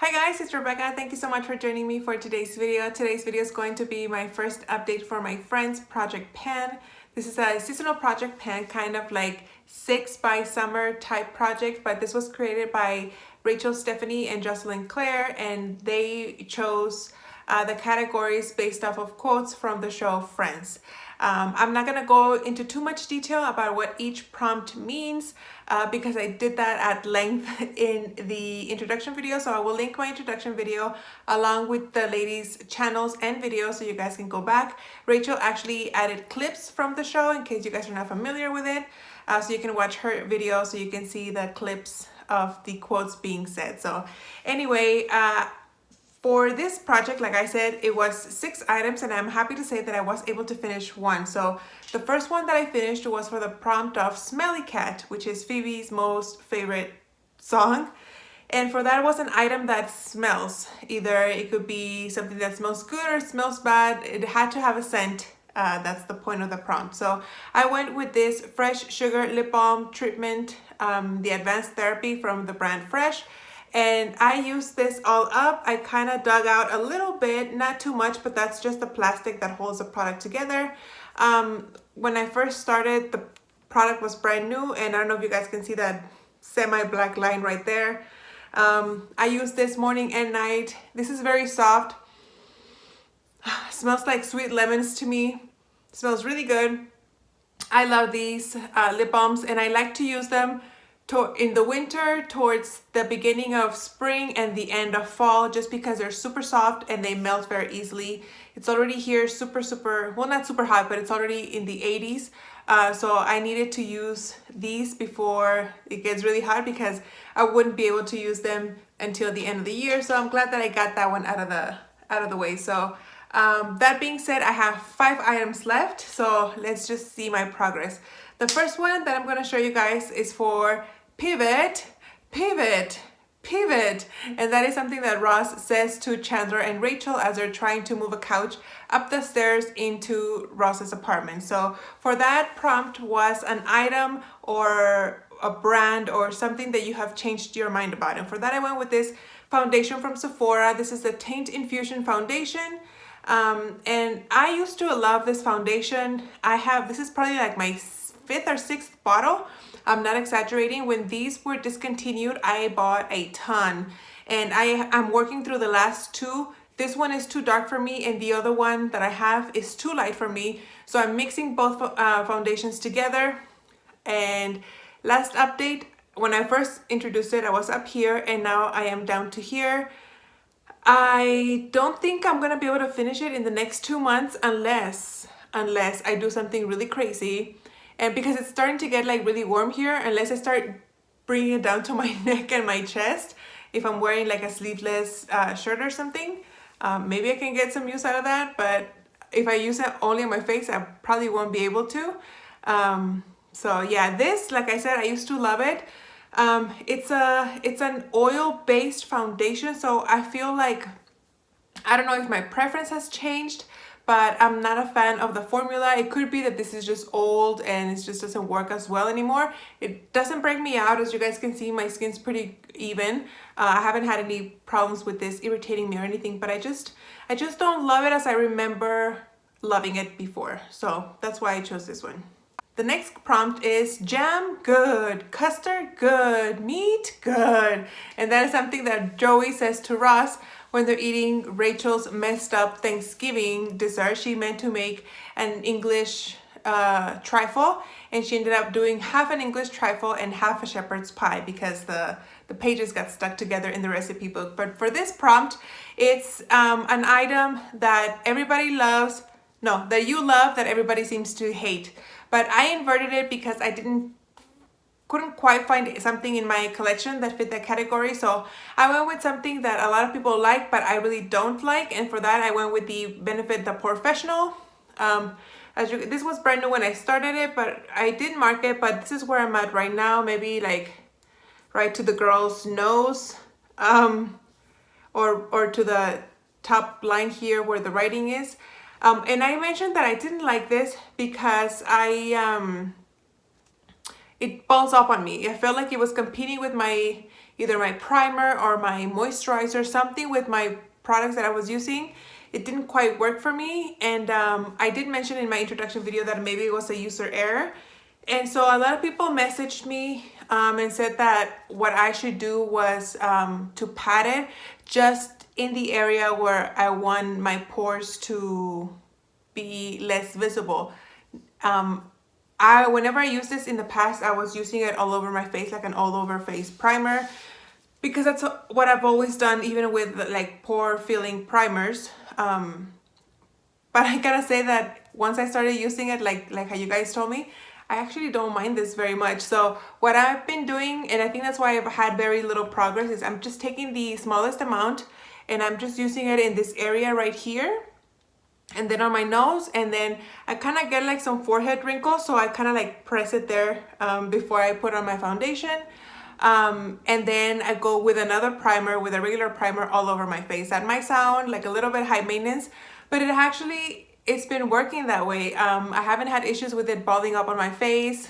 Hi guys, it's Rebecca. Thank you so much for joining me for today's video. Today's video is going to be my first update for my friend's project pan. This is a seasonal project pan, kind of like 6 by summer type project, but this was created by Rachel, Stephanie, and Jocelyn Claire, and they chose the categories based off of quotes from the show Friends. I'm not gonna go into too much detail about what each prompt means because I did that at length in the introduction video. So I will link my introduction video along with the ladies' channels and videos so you guys can go back. Rachel actually added clips from the show in case you guys are not familiar with it. So you can watch her video so you can see the clips of the quotes being said. So anyway, for this project, like I said, it was 6 items and I'm happy to say that I was able to finish one. So the first one that I finished was for the prompt of Smelly Cat, which is Phoebe's most favorite song. And for that was an item that smells. Either it could be something that smells good or smells bad. It had to have a scent. That's the point of the prompt. So I went with this Fresh Sugar Lip Balm Treatment, the Advanced Therapy from the brand Fresh. And I used this all up. I kind of dug out a little bit, not too much, but that's just the plastic that holds the product together. When I first started, the product was brand new, and I don't know if you guys can see that semi-black line right there. I use this morning and night. This is very soft. Smells like sweet lemons to me. Smells really good. I love these lip balms, and I like to use them in the winter, towards the beginning of spring and the end of fall, just because they're super soft and they melt very easily. It's already here super, well, not super hot, but it's already in the 80s. So I needed to use these before it gets really hot because I wouldn't be able to use them until the end of the year. So I'm glad that I got that one out of the way. So that being said, I have 5 items left. So let's just see my progress. The first one that I'm going to show you guys is for pivot, pivot, pivot. And that is something that Ross says to Chandler and Rachel as they're trying to move a couch up the stairs into Ross's apartment. So for that prompt was an item or a brand or something that you have changed your mind about. And for that I went with this foundation from Sephora. This is the Taint Infusion Foundation. And I used to love this foundation. This is probably like my 5th or 6th bottle. I'm not exaggerating. When these were discontinued, I bought a ton, and I'm working through the last 2. This one is too dark for me, and the other one that I have is too light for me. So I'm mixing both foundations together. And last update, when I first introduced it, I was up here, and now I am down to here. I don't think I'm gonna be able to finish it in the next 2 months unless I do something really crazy. And because it's starting to get like really warm here, unless I start bringing it down to my neck and my chest, if I'm wearing like a sleeveless shirt or something, maybe I can get some use out of that. But if I use it only on my face, I probably won't be able to. So yeah, this, like I said, I used to love it. It's an oil-based foundation, so I feel like, I don't know if my preference has changed, but I'm not a fan of the formula. It could be that this is just old and it just doesn't work as well anymore. It doesn't break me out. As you guys can see, my skin's pretty even. I haven't had any problems with this irritating me or anything, but I just don't love it as I remember loving it before. So that's why I chose this one. The next prompt is jam good, custard good, meat good. And that is something that Joey says to Ross when they're eating Rachel's messed up Thanksgiving dessert. She meant to make an English trifle, and she ended up doing half an English trifle and half a shepherd's pie because the pages got stuck together in the recipe book. But for this prompt, it's an item that everybody loves, that you love, that everybody seems to hate. But I inverted it because I couldn't quite find something in my collection that fit that category. So I went with something that a lot of people like, but I really don't like. And for that, I went with the Benefit the Professional. This was brand new when I started it, but I did mark it. But this is where I'm at right now. Maybe like right to the girl's nose, or to the top line here where the writing is. And I mentioned that I didn't like this because it balls up on me. I felt like it was competing with my either my primer or my moisturizer, something with my products that I was using. It didn't quite work for me, and I did mention in my introduction video that maybe it was a user error. And so a lot of people messaged me and said that what I should do was to pat it just in the area where I want my pores to be less visible. Whenever I used this in the past, I was using it all over my face, like an all over face primer, because that's what I've always done, even with like pore filling primers. But I gotta say that once I started using it, like how you guys told me, I actually don't mind this very much. So what I've been doing, and I think that's why I've had very little progress, is I'm just taking the smallest amount and I'm just using it in this area right here, and then on my nose, and then I kind of get like some forehead wrinkles, so I kind of like press it there before I put on my foundation. And then I go with another primer, with a regular primer, all over my face. That might sound like a little bit high maintenance, but it's been working that way. I haven't had issues with it balling up on my face,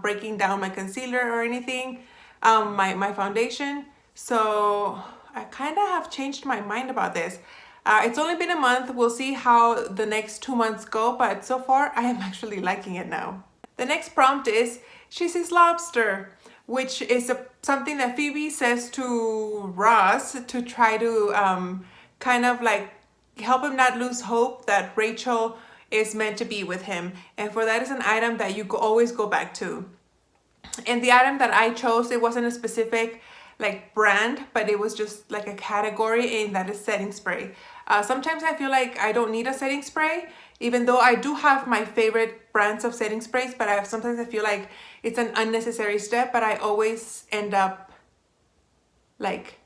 breaking down my concealer or anything, my foundation. So I kind of have changed my mind about this. It's only been a month. We'll see how the next 2 months go, but so far I am actually liking it now. The next prompt is, she sees lobster, which is something that Phoebe says to Ross to try to kind of like help him not lose hope that Rachel is meant to be with him. And for that is an item that you always go back to. And the item that I chose, it wasn't a specific like brand, but it was just like a category, and that is setting spray. Sometimes I feel like I don't need a setting spray, even though I do have my favorite brands of setting sprays, but sometimes I feel like it's an unnecessary step, but I always end up like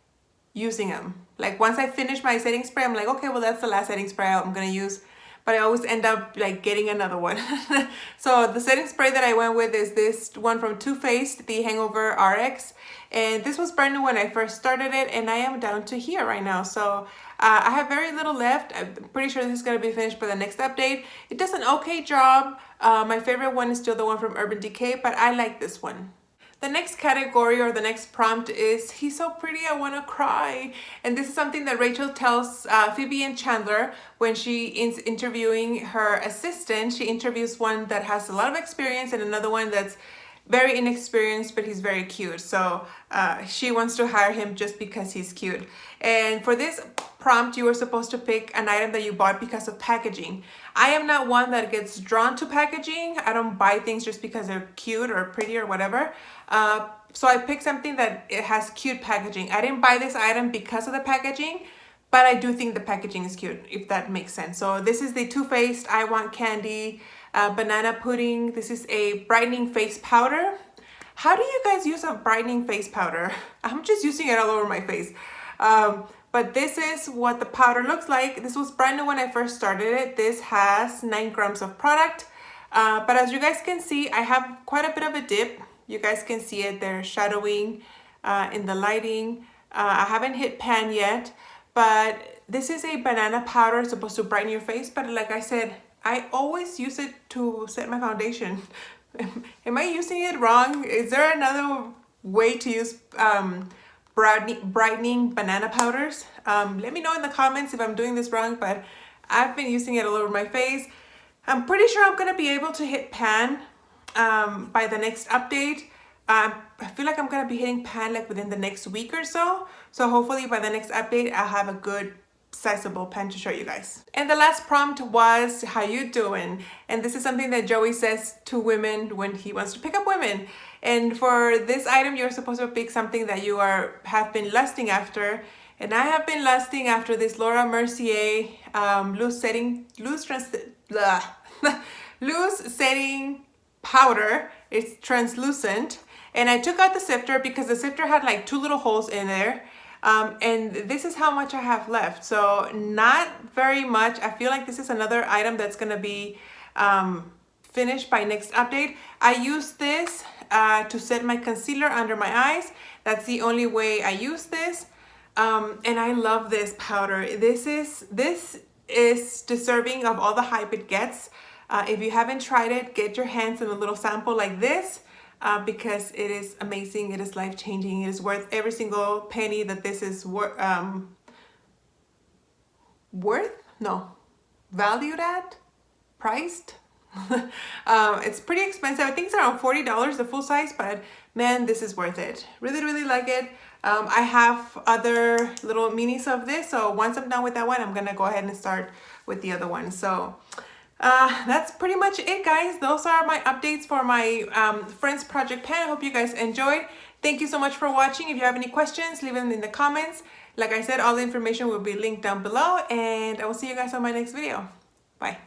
using them. Like once I finish my setting spray, I'm like, okay, well, that's the last setting spray I'm gonna use, but I always end up like getting another one. So the setting spray that I went with is this one from Too Faced, the Hangover RX. And this was brand new when I first started it, and I am down to here right now. So I have very little left. I'm pretty sure this is going to be finished by the next update. It does an okay job. My favorite one is still the one from Urban Decay, but I like this one. The next category, or the next prompt, is, he's so pretty, I want to cry. And this is something that Rachel tells Phoebe and Chandler when she is interviewing her assistant. She interviews one that has a lot of experience and another one that's very inexperienced, but he's very cute. So she wants to hire him just because he's cute. And for this prompt, you were supposed to pick an item that you bought because of packaging. I am not one that gets drawn to packaging. I don't buy things just because they're cute or pretty or whatever. So I picked something that it has cute packaging. I didn't buy this item because of the packaging, but I do think the packaging is cute, if that makes sense. So this is the Too Faced I Want Candy Banana Pudding. This is a brightening face powder. How do you guys use a brightening face powder? I'm just using it all over my face. But this is what the powder looks like. This was brand new when I first started it. This has 9 grams of product. But as you guys can see, I have quite a bit of a dip. You guys can see it there shadowing in the lighting. I haven't hit pan yet, but this is a banana powder supposed to brighten your face. But like I said, I always use it to set my foundation. Am I using it wrong? Is there another way to use brightening banana powders? Let me know in the comments if I'm doing this wrong, but I've been using it all over my face. I'm pretty sure I'm gonna be able to hit pan by the next update. I feel like I'm gonna be hitting pan like within the next week or so. So hopefully by the next update, I'll have a good sizable pan to show you guys. And the last prompt was, how you doing? And this is something that Joey says to women when he wants to pick up women. And for this item, you're supposed to pick something that you have been lusting after. And I have been lusting after this Laura Mercier loose setting powder. It's translucent. And I took out the sifter because the sifter had like 2 little holes in there. And this is how much I have left. So not very much. I feel like this is another item that's gonna be finished by next update. I use this to set my concealer under my eyes. That's the only way I use this. And I love this powder. This is deserving of all the hype it gets. If you haven't tried it, get your hands on a little sample like this. because it is amazing. It is life-changing. It is worth every single penny that this is valued at, priced. It's pretty expensive. I think it's around $40 the full size, but man, this is worth it. Really, really like it. I have other little minis of this, so once I'm done with that one, I'm gonna go ahead and start with the other one. So that's pretty much it, guys. Those are my updates for my Friends Project Pen. I hope you guys enjoyed. Thank you so much for watching. If you have any questions, leave them in the comments. Like I said, all the information will be linked down below, and I will see you guys on my next video. Bye.